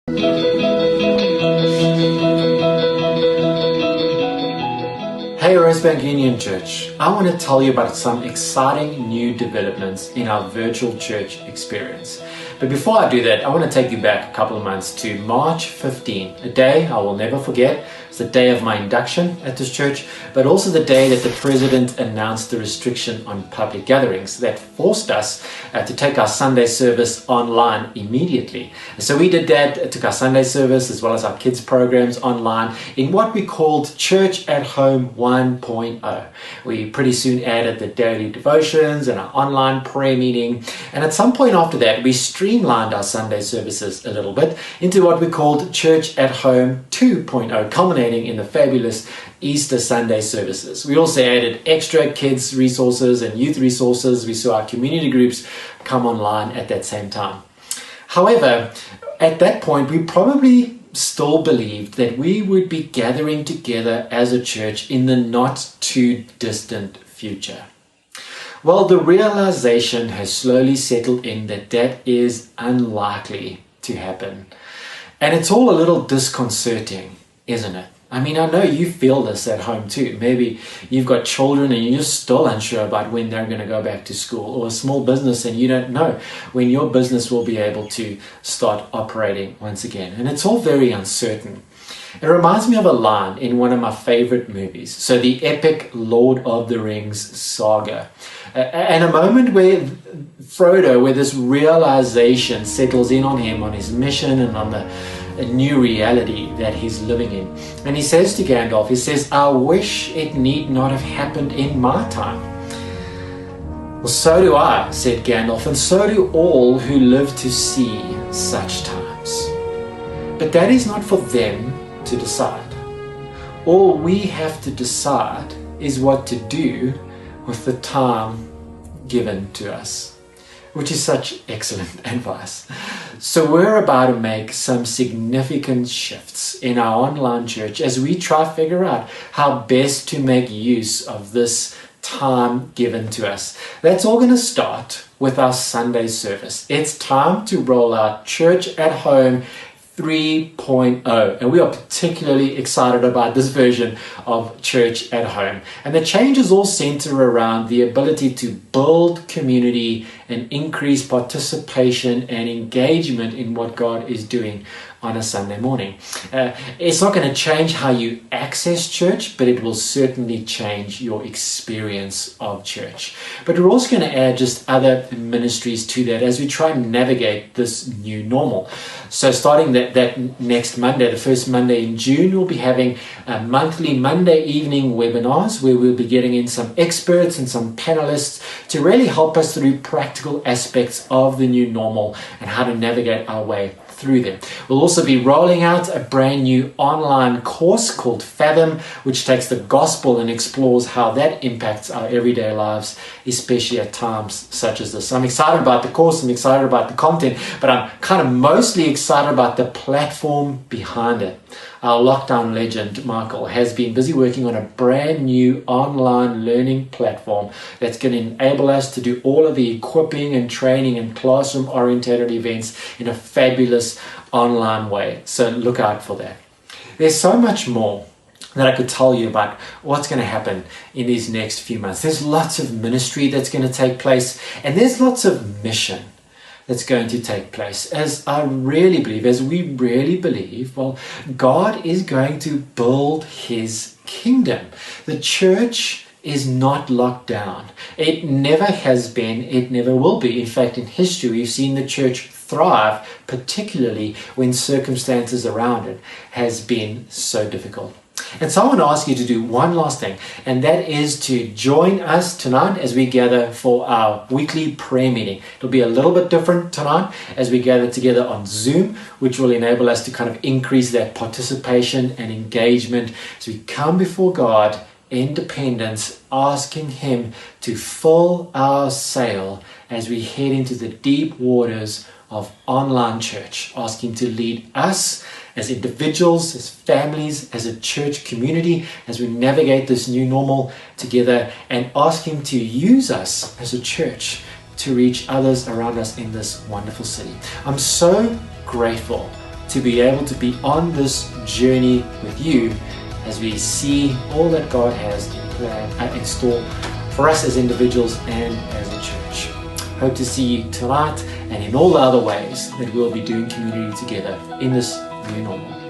Hey Rosebank Union Church, I want to tell you about some exciting new developments in our virtual church experience. But before I do that, I want to take you back a couple of months to March 15, a day I will never forget. It's the day of my induction at this church, but also the day that the president announced the restriction on public gatherings that forced us to take our Sunday service online immediately. So we did that, took our Sunday service as well as our kids programs online in what we called Church at Home 1.0. We pretty soon added the daily devotions and our online prayer meeting. And at some point after that, we streamlined our Sunday services a little bit into what we called Church at Home 2.0, culminating in the fabulous Easter Sunday services. We also added extra kids resources and youth resources. We saw our community groups come online at that same time. However, at that point, we probably still believed that we would be gathering together as a church in the not too distant future. Well, the realization has slowly settled in that that is unlikely to happen. And it's all a little disconcerting, isn't it? I mean, I know you feel this at home too. Maybe you've got children and you're still unsure about when they're going to go back to school, or a small business and you don't know when your business will be able to start operating once again. And it's all very uncertain. It reminds me of a line in one of my favorite movies. So the epic Lord of the Rings saga. And a moment where Frodo, where this realization settles in on him, on his mission and on a new reality that he's living in. And he says to Gandalf, he says, "I wish it need not have happened in my time." Well, so do I, said Gandalf, and so do all who live to see such times. But that is not for them to decide. All we have to decide is what to do with the time given to us, which is such excellent advice. So we're about to make some significant shifts in our online church as we try to figure out how best to make use of this time given to us. That's all going to start with our Sunday service. It's time to roll out Church at Home 3.0, and we are particularly excited about this version of Church at Home. And the changes all center around the ability to build community and increase participation and engagement in what God is doing on a Sunday morning. It's not going to change how you access church, but it will certainly change your experience of church. But we're also going to add just other ministries to that as we try and navigate this new normal. So starting that next Monday, the first Monday in June, we'll be having monthly Monday evening webinars where we'll be getting in some experts and some panelists to really help us through practical aspects of the new normal and how to navigate our way through them. We'll also be rolling out a brand new online course called Fathom, which takes the gospel and explores how that impacts our everyday lives, especially at times such as this. I'm excited about the course, I'm excited about the content, but I'm kind of mostly excited about the platform behind it. Our lockdown legend, Michael, has been busy working on a brand new online learning platform that's going to enable us to do all of the equipping and training and classroom-oriented events in a fabulous online way. So look out for that. There's so much more that I could tell you about what's going to happen in these next few months. There's lots of ministry that's going to take place, and there's lots of mission that's going to take place. As we really believe, well, God is going to build his kingdom. The church is not locked down. It never has been, it never will be. In fact, in history, we've seen the church thrive, particularly when circumstances around it has been so difficult. And so I want to ask you to do one last thing, and that is to join us tonight as we gather for our weekly prayer meeting. It'll be a little bit different tonight as we gather together on Zoom, which will enable us to kind of increase that participation and engagement as we come before God in dependence, asking him to fill our sail as we head into the deep waters of online church. Ask him to lead us as individuals, as families, as a church community, as we navigate this new normal together, and ask him to use us as a church to reach others around us in this wonderful city. I'm so grateful to be able to be on this journey with you as we see all that God has in store for us as individuals and as a church. Hope to see you tonight and in all the other ways that we'll be doing community together in this new normal.